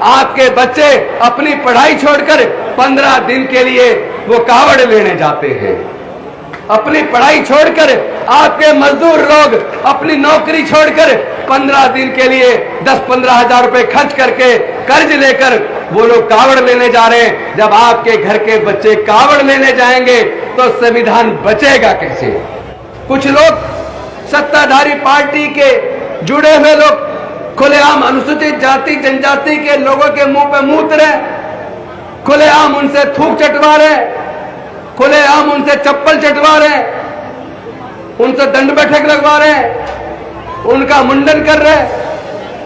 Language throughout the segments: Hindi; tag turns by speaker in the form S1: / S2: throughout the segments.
S1: आपके बच्चे अपनी पढ़ाई छोड़कर 15 दिन के लिए वो कावड़ लेने जाते हैं। अपनी पढ़ाई छोड़कर आपके मजदूर लोग अपनी नौकरी छोड़कर 15 दिन के लिए 10-15 हजार रुपए खर्च करके कर्ज लेकर वो लोग कावड़ लेने जा रहे हैं। जब आपके घर के बच्चे कावड़ लेने जाएंगे तो संविधान बचेगा कैसे? कुछ लोग सत्ताधारी पार्टी के जुड़े हुए लोग खुलेआम अनुसूचित जाति जनजाति के लोगों के मुंह पे मूत रहे, खुलेआम उनसे थूक चटवा रहे, खुलेआम उनसे चप्पल चटवा रहे, उनसे दंड बैठक लगवा रहे, उनका मुंडन कर रहे,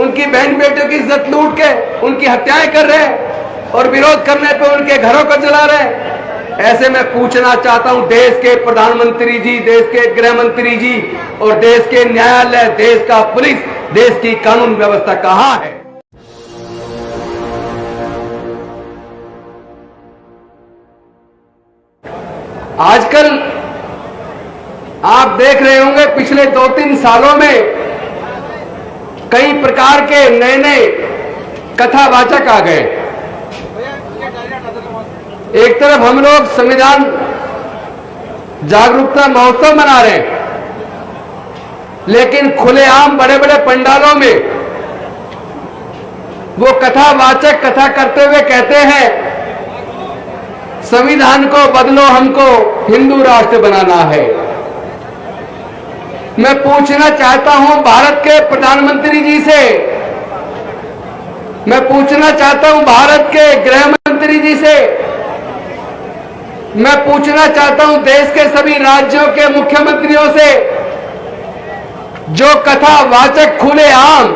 S1: उनकी बहन बेटियों की इज्जत लूट के उनकी हत्याएं कर रहे और विरोध करने पे उनके घरों को जला रहे। ऐसे में पूछना चाहता हूं देश के प्रधानमंत्री जी, देश के गृह मंत्री जी और देश के न्यायालय, देश का पुलिस, देश की कानून व्यवस्था कहां है? आजकल आप देख रहे होंगे पिछले 2-3 सालों में कई प्रकार के नए नए कथावाचक आ गए। एक तरफ हम लोग संविधान जागरूकता महोत्सव मना रहे हैं, लेकिन खुलेआम बड़े बड़े पंडालों में वो कथावाचक कथा करते हुए कहते हैं संविधान को बदलो, हमको हिंदू राष्ट्र बनाना है। मैं पूछना चाहता हूं भारत के प्रधानमंत्री जी से, मैं पूछना चाहता हूं भारत के गृह मंत्री जी से, मैं पूछना चाहता हूं देश के सभी राज्यों के मुख्यमंत्रियों से, जो कथावाचक खुलेआम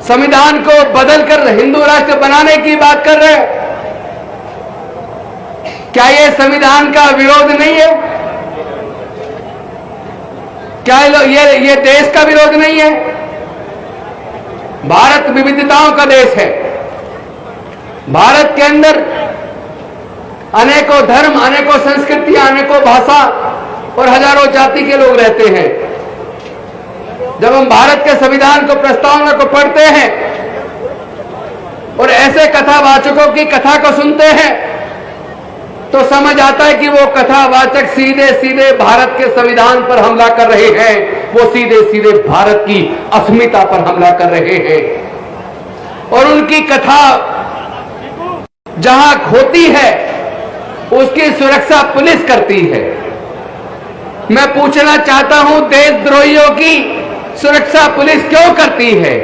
S1: संविधान को बदलकर हिंदू राष्ट्र बनाने की बात कर रहे हैं, क्या ये संविधान का विरोध नहीं है? क्या ये देश का विरोध नहीं है? भारत विविधताओं का देश है। भारत के अंदर अनेकों धर्म, अनेकों संस्कृतियां, अनेकों भाषा और हजारों जाति के लोग रहते हैं। जब हम भारत के संविधान को, प्रस्तावना को पढ़ते हैं और ऐसे कथावाचकों की कथा को सुनते हैं तो समझ आता है कि वो कथावाचक सीधे सीधे भारत के संविधान पर हमला कर रहे हैं, वो सीधे सीधे भारत की अस्मिता पर हमला कर रहे हैं। और उनकी कथा जहां होती है उसकी सुरक्षा पुलिस करती है। मैं पूछना चाहता हूं देशद्रोहियों की सुरक्षा पुलिस क्यों करती है?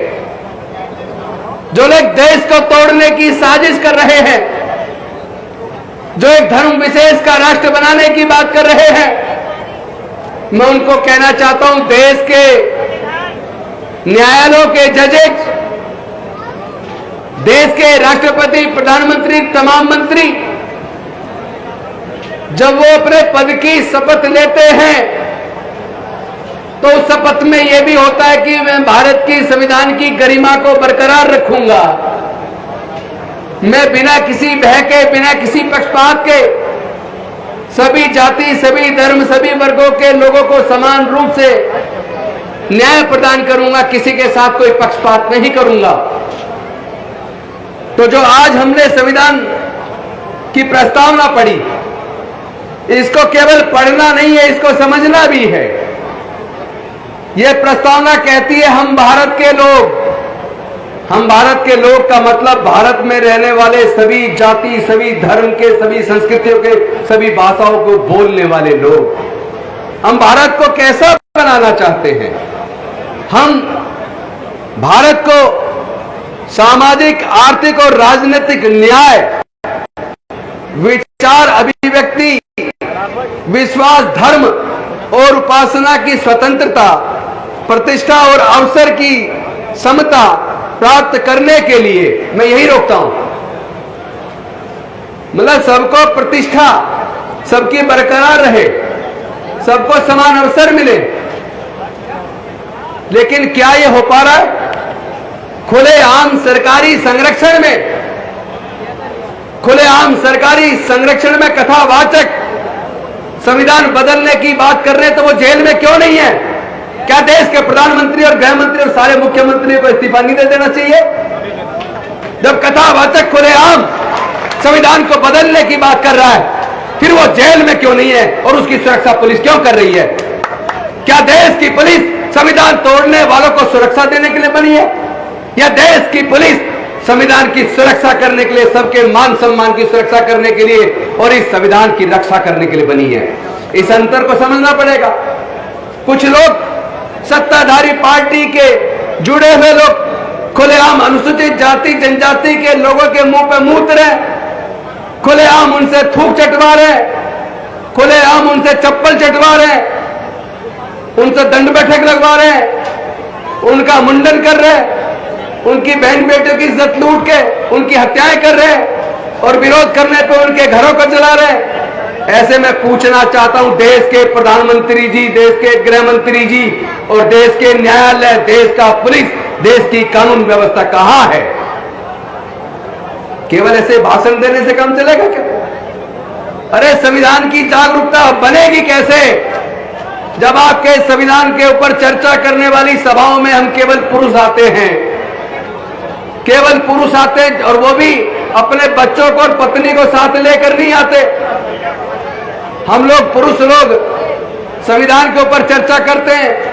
S1: जो लोग देश को तोड़ने की साजिश कर रहे हैं, जो एक धर्म विशेष का राष्ट्र बनाने की बात कर रहे हैं, मैं उनको कहना चाहता हूं देश के न्यायालयों के जजेस, देश के राष्ट्रपति, प्रधानमंत्री, तमाम मंत्री जब वो अपने पद की शपथ लेते हैं तो उस शपथ में यह भी होता है कि मैं भारत की संविधान की गरिमा को बरकरार रखूंगा, मैं बिना किसी भय के, बिना किसी पक्षपात के सभी जाति, सभी धर्म, सभी वर्गों के लोगों को समान रूप से न्याय प्रदान करूंगा, किसी के साथ कोई पक्षपात नहीं करूंगा। तो जो आज हमने संविधान की प्रस्तावना पढ़ी, इसको केवल पढ़ना नहीं है, इसको समझना भी है। यह प्रस्तावना कहती है हम भारत के लोग, हम भारत के लोग का मतलब भारत में रहने वाले सभी जाति, सभी धर्म के, सभी संस्कृतियों के, सभी भाषाओं को बोलने वाले लोग। हम भारत को कैसा बनाना चाहते हैं? हम भारत को सामाजिक, आर्थिक और राजनीतिक न्याय, विचार अभिव्यक्ति, विश्वास, धर्म और उपासना की स्वतंत्रता, प्रतिष्ठा और अवसर की समता प्राप्त करने के लिए मैं यही रोकता हूं। मतलब सबको प्रतिष्ठा, सबकी बरकरार रहे, सबको समान अवसर मिले। लेकिन क्या यह हो पा रहा है? खुलेआम सरकारी संरक्षण में, खुलेआम सरकारी संरक्षण में कथावाचक संविधान बदलने की बात कर रहे हैं तो वो जेल में क्यों नहीं है? क्या देश के प्रधानमंत्री और गृह मंत्री और सारे मुख्यमंत्रियों को इस्तीफा नहीं दे देना चाहिए? जब कथावाचक खुलेआम संविधान को बदलने की बात कर रहा है, फिर वो जेल में क्यों नहीं है और उसकी सुरक्षा पुलिस क्यों कर रही है? क्या देश की पुलिस संविधान तोड़ने वालों को सुरक्षा देने के लिए बनी है, या देश की पुलिस संविधान की सुरक्षा करने के लिए, सबके मान सम्मान की सुरक्षा करने के लिए और इस संविधान की रक्षा करने के लिए बनी है? इस अंतर को समझना पड़ेगा। कुछ लोग सत्ताधारी पार्टी के जुड़े हुए लोग खुलेआम अनुसूचित जाति जनजाति के लोगों के मुंह पे मूत रहे, खुलेआम उनसे थूक चटवा रहे, खुलेआम उनसे चप्पल चटवा रहे, उनसे दंड बैठक लगवा रहे, उनका मुंडन कर रहे, उनकी बहन बेटियों की इज्जत लूट के उनकी हत्याएं कर रहे और विरोध करने पे उनके घरों को जला रहे। ऐसे में पूछना चाहता हूं, देश के प्रधानमंत्री जी, देश के गृह मंत्री जी और देश के न्यायालय, देश का पुलिस, देश की कानून व्यवस्था कहां है? केवल ऐसे भाषण देने से काम चलेगा क्या? अरे संविधान की जागरूकता बनेगी कैसे जब आपके संविधान के ऊपर चर्चा करने वाली सभाओं में हम केवल पुरुष आते हैं, केवल पुरुष आते हैं, और वो भी अपने बच्चों को और पत्नी को साथ लेकर नहीं आते। हम लोग पुरुष लोग संविधान के ऊपर चर्चा करते हैं,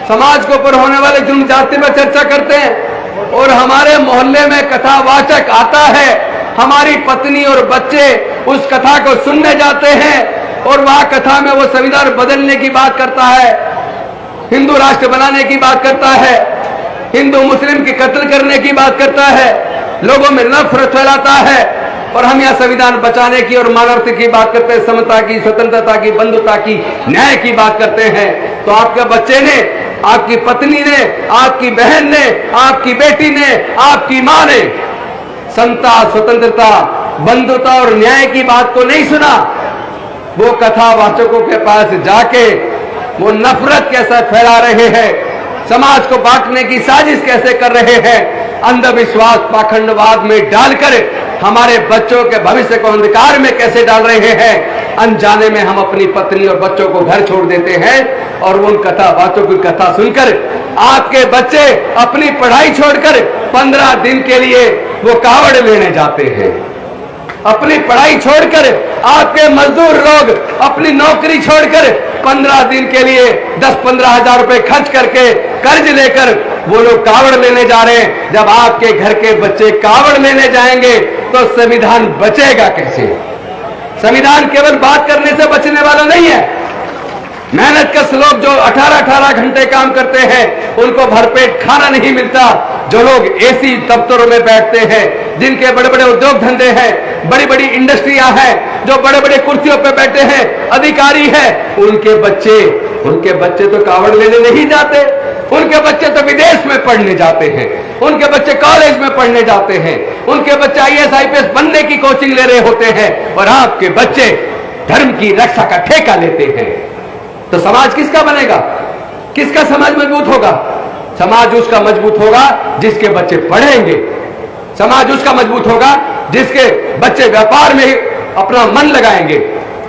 S1: समाज के ऊपर होने वाले जुल्म जाति पर चर्चा करते हैं, और हमारे मोहल्ले में कथावाचक आता है, हमारी पत्नी और बच्चे उस कथा को सुनने जाते हैं और वह कथा में वो संविधान बदलने की बात करता है, हिंदू राष्ट्र बनाने की बात करता है, हिंदू मुस्लिम की कत्ल करने की बात करता है, लोगों में नफरत फैलाता है, और हम यह संविधान बचाने की और मानवता की बात करते हैं, समता की, स्वतंत्रता की, बंधुता की, न्याय की बात करते हैं। तो आपके बच्चे ने, आपकी पत्नी ने, आपकी बहन ने, आपकी बेटी ने, आपकी मां ने समता, स्वतंत्रता, बंधुता और न्याय की बात को नहीं सुना। वो कथावाचकों के पास जाके वो नफरत कैसा फैला रहे हैं, समाज को बांटने की साजिश कैसे कर रहे हैं, अंधविश्वास पाखंडवाद में डालकर हमारे बच्चों के भविष्य को अंधकार में कैसे डाल रहे हैं। अनजाने में हम अपनी पत्नी और बच्चों को घर छोड़ देते हैं और उन कथावाचकों की कथा सुनकर आपके बच्चे अपनी पढ़ाई छोड़कर 15 दिन के लिए वो कावड़ लेने जाते हैं। अपनी पढ़ाई छोड़कर आपके मजदूर लोग अपनी नौकरी छोड़कर 15 दिन के लिए 10-15 हजार रुपए खर्च करके कर्ज लेकर वो लोग कावड़ लेने जा रहे हैं। जब आपके घर के बच्चे कावड़ लेने जाएंगे तो संविधान बचेगा कैसे? संविधान केवल बात करने से बचने वाला नहीं है। मेहनत कश लोग जो 18-18 घंटे काम करते हैं उनको भरपेट खाना नहीं मिलता। जो लोग एसी दफ्तरों में बैठते हैं, जिनके बड़े बड़े उद्योग धंधे हैं, बड़ी बड़ी इंडस्ट्रियां हैं, जो बड़े बड़े कुर्सियों पर बैठे हैं, अधिकारी हैं, उनके बच्चे तो कावड़ लेने नहीं जाते। उनके बच्चे तो विदेश में पढ़ने जाते हैं, उनके बच्चे कॉलेज में पढ़ने जाते हैं, उनके बच्चे IAS IPS बनने की कोचिंग ले रहे होते हैं, और आपके बच्चे धर्म की रक्षा का ठेका लेते हैं। तो समाज किसका बनेगा? किसका समाज मजबूत होगा? समाज उसका मजबूत होगा जिसके बच्चे पढ़ेंगे। समाज उसका मजबूत होगा जिसके बच्चे व्यापार में अपना मन लगाएंगे।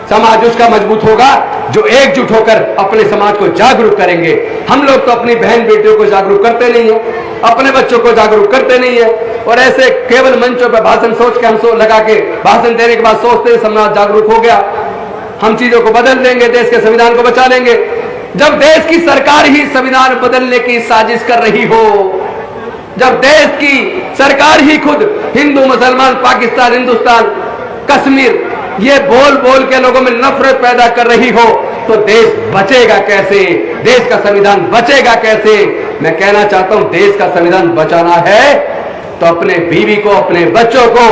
S1: समाज उसका मजबूत होगा जो एकजुट होकर अपने समाज को जागरूक करेंगे। हम लोग तो अपनी बहन बेटियों को जागरूक करते नहीं है, अपने बच्चों को जागरूक करते नहीं है, और ऐसे केवल मंचों पर भाषण सोच के हम लगा के भाषण देने के बाद सोचते हैं समाज जागरूक हो गया, हम चीजों को बदल देंगे, देश के संविधान को बचा लेंगे। जब देश की सरकार ही संविधान बदलने की साजिश कर रही हो, जब देश की सरकार ही खुद हिंदू मुसलमान, पाकिस्तान, हिंदुस्तान, कश्मीर ये बोल बोल के लोगों में नफरत पैदा कर रही हो, तो देश बचेगा कैसे? देश का संविधान बचेगा कैसे? मैं कहना चाहता हूं, देश का संविधान बचाना है तो अपने बीवी को, अपने बच्चों को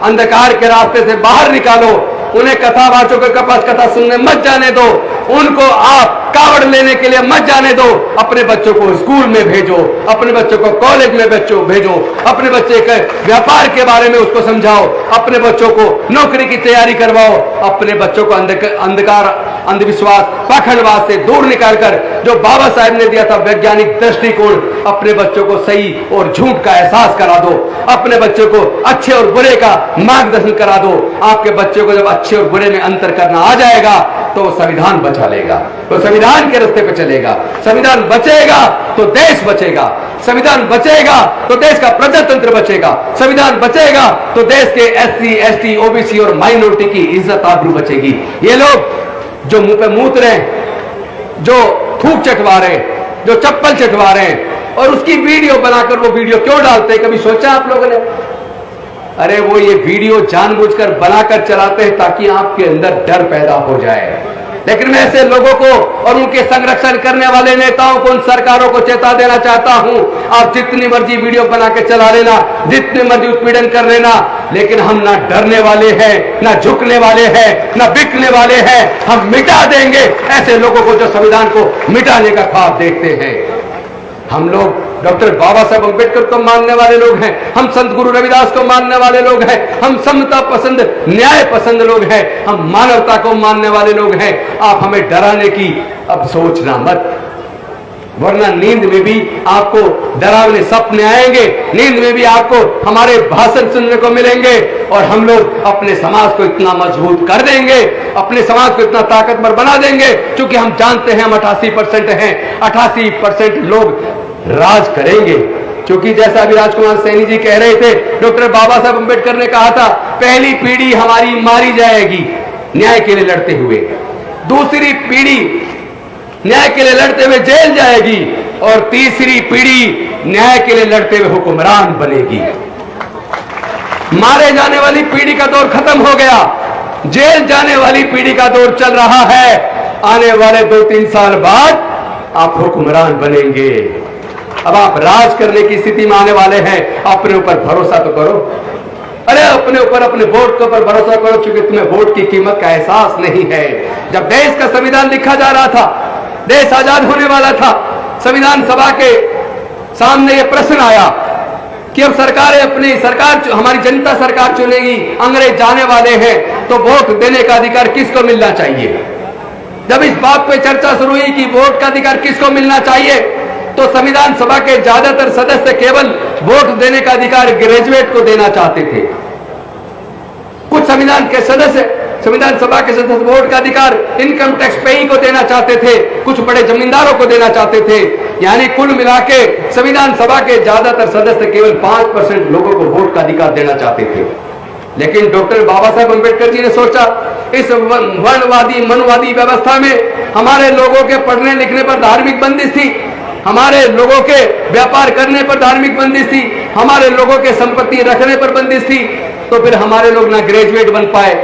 S1: अंधकार के रास्ते से बाहर निकालो। उन्हें कथावाचकों के पास कथा सुनने मत जाने दो, उनको आप कावड़ लेने के लिए मत जाने दो। अपने बच्चों को स्कूल में भेजो, अपने बच्चों को कॉलेज में भेजो, अपने बच्चे के व्यापार के बारे में उसको समझाओ, अपने बच्चों को नौकरी की तैयारी करवाओ, अपने बच्चों को अंधकार अंधविश्वास, पाखंडवाद से दूर निकालकर जो बाबा साहब ने दिया था वैज्ञानिक दृष्टिकोण, अपने बच्चों को सही और झूठ का एहसास करा दो, अपने बच्चों को अच्छे और बुरे का मार्गदर्शन करा दो। आपके बच्चों को जब अच्छे और बुरे में अंतर करना आ जाएगा तो वो संविधान बचा लेगा, तो संविधान के रास्ते पे चलेगा। संविधान बचेगा तो देश बचेगा, संविधान बचेगा तो देश का प्रजातंत्र बचेगा, संविधान बचेगा तो देश के SC, ST, OBC और माइनॉरिटी की इज्जत आबरू बचेगी। ये लोग जो मुंह पे मूत रहे, जो थूक चटवा रहे, जो चप्पल चटवा रहे हैं और उसकी वीडियो बनाकर वो वीडियो क्यों डालते हैं, कभी सोचा आप लोगों ने? अरे वो ये वीडियो जानबूझकर बनाकर चलाते हैं ताकि आपके अंदर डर पैदा हो जाए। लेकिन मैं ऐसे लोगों को और उनके संरक्षण करने वाले नेताओं को, उन सरकारों को चेता देना चाहता हूं, आप जितनी मर्जी वीडियो बना के चला लेना, जितने मर्जी उत्पीड़न कर लेना, लेकिन हम ना डरने वाले हैं, ना झुकने वाले हैं, ना बिकने वाले हैं। हम मिटा देंगे ऐसे लोगों को जो संविधान को मिटाने का ख्वाब देखते हैं। हम लोग डॉक्टर बाबा साहब अम्बेडकर को मानने वाले लोग हैं, हम संत गुरु रविदास को मानने वाले लोग हैं, हम समता पसंद, न्याय पसंद लोग हैं, हम मानवता को मानने वाले लोग हैं। आप हमें डराने की अब सोचना मत, वरना नींद में भी आपको डरावने सपने आएंगे, नींद में भी आपको हमारे भाषण सुनने को मिलेंगे और हम लोग अपने समाज को इतना मजबूत कर देंगे, अपने समाज को इतना ताकतवर बना देंगे, क्योंकि हम जानते हैं हम 88% हैं, 88% लोग राज करेंगे। क्योंकि जैसा अभी राजकुमार सैनी जी कह रहे थे, डॉक्टर बाबा साहब अम्बेडकर ने कहा था पहली पीढ़ी हमारी मारी जाएगी न्याय के लिए लड़ते हुए, दूसरी पीढ़ी न्याय के लिए लड़ते हुए जेल जाएगी और तीसरी पीढ़ी न्याय के लिए लड़ते हुए हुक्मरान बनेगी। मारे जाने वाली पीढ़ी का दौर खत्म हो गया, जेल जाने वाली पीढ़ी का दौर चल रहा है। आने वाले 2-3 साल बाद आप हुक्मरान बनेंगे। अब आप राज करने की स्थिति में आने वाले हैं, अपने ऊपर भरोसा तो करो। अरे अपने ऊपर, अपने वोट के ऊपर भरोसा करो, क्योंकि तुम्हें वोट की कीमत का एहसास नहीं है। जब देश का संविधान लिखा जा रहा था, देश आजाद होने वाला था, संविधान सभा के सामने यह प्रश्न आया कि अब सरकारें अपनी सरकार, हमारी जनता सरकार चुनेगी, अंग्रेज जाने वाले हैं, तो वोट देने का अधिकार किसको मिलना चाहिए। जब इस बात पे चर्चा शुरू हुई कि वोट का अधिकार किसको मिलना चाहिए, तो संविधान सभा के ज्यादातर सदस्य केवल वोट देने का अधिकार ग्रेजुएट को देना चाहते थे। कुछ संविधान सभा के सदस्य वोट का अधिकार इनकम टैक्स पेई को देना चाहते थे, कुछ बड़े जमींदारों को देना चाहते थे। यानी कुल मिला के संविधान सभा के ज्यादातर सदस्य केवल 5% लोगों को वोट का अधिकार देना चाहते थे। लेकिन डॉक्टर बाबा साहब अम्बेडकर जी ने सोचा, इस वर्णवादी मनवादी व्यवस्था में हमारे लोगों के पढ़ने लिखने पर धार्मिक बंदिश थी, हमारे लोगों के व्यापार करने पर धार्मिक बंदिश थी, हमारे लोगों के संपत्ति रखने पर बंदिश थी। तो फिर हमारे लोग ना ग्रेजुएट बन पाए,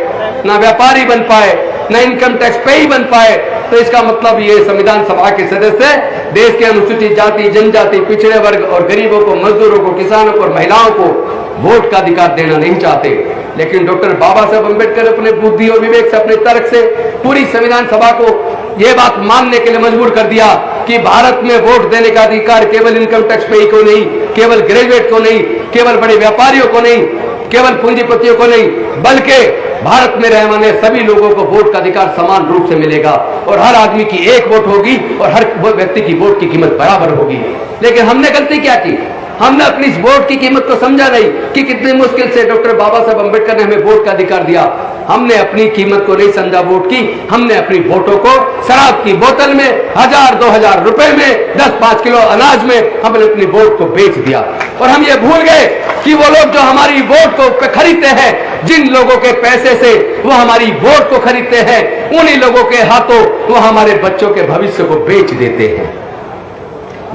S1: ना व्यापारी बन पाए, ना इनकम टैक्स पेई बन पाए। तो इसका मतलब ये संविधान सभा के सदस्य देश के अनुसूचित जाति, जनजाति, पिछड़े वर्ग और गरीबों को, मजदूरों को, किसानों को और महिलाओं को वोट का अधिकार देना नहीं चाहते। लेकिन डॉक्टर बाबा साहब अम्बेडकर अपने बुद्धि और विवेक से, अपने तर्क से पूरी संविधान सभा को यह बात मानने के लिए मजबूर कर दिया कि भारत में वोट देने का अधिकार केवल इनकम टैक्स पेई को नहीं, केवल ग्रेजुएट को नहीं, केवल बड़े व्यापारियों को नहीं, केवल पूंजीपतियों को नहीं, बल्कि भारत में रहने वाले सभी लोगों को वोट का अधिकार समान रूप से मिलेगा और हर आदमी की एक वोट होगी और हर व्यक्ति की वोट की कीमत बराबर होगी। लेकिन हमने गलती क्या की? हमने अपनी इस वोट की कीमत को समझा नहीं कि कितनी मुश्किल से डॉक्टर बाबा साहब अम्बेडकर ने हमें वोट का अधिकार दिया। हमने अपनी कीमत को नहीं समझा वोट की, हमने अपनी वोटों को शराब की बोतल में 1000-2000 रुपए में, 10-5 किलो अनाज में हमने अपनी वोट को बेच दिया। और हम ये भूल गए कि वो लोग जो हमारी वोट को खरीदते हैं, जिन लोगों के पैसे से वो हमारी वोट को खरीदते हैं, उन्हीं लोगों के हाथों वो हमारे बच्चों के भविष्य को बेच देते हैं।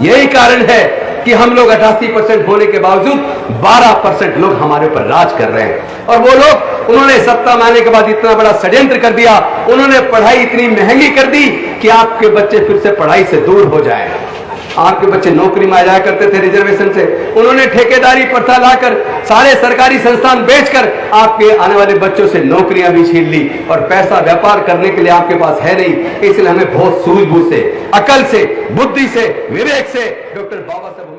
S1: यही कारण है कि हम लोग 88% होने के बावजूद 12% लोग हमारे ऊपर राज कर रहे हैं। और वो लोग, उन्होंने सत्ता में आने के बाद इतना बड़ा षड्यंत्र कर दिया, उन्होंने पढ़ाई इतनी महंगी कर दी कि आपके बच्चे फिर से पढ़ाई से दूर हो जाएं। आपके बच्चे नौकरी में आ जाया करते थे रिजर्वेशन से, उन्होंने ठेकेदारी प्रथा लाकर सारे सरकारी संस्थान बेचकर आपके आने वाले बच्चों से नौकरियां भी छीन ली और पैसा व्यापार करने के लिए आपके पास है नहीं। इसलिए हमें बहुत सूझबूझ से, अकल से, बुद्धि से, विवेक से डॉक्टर बाबा साहब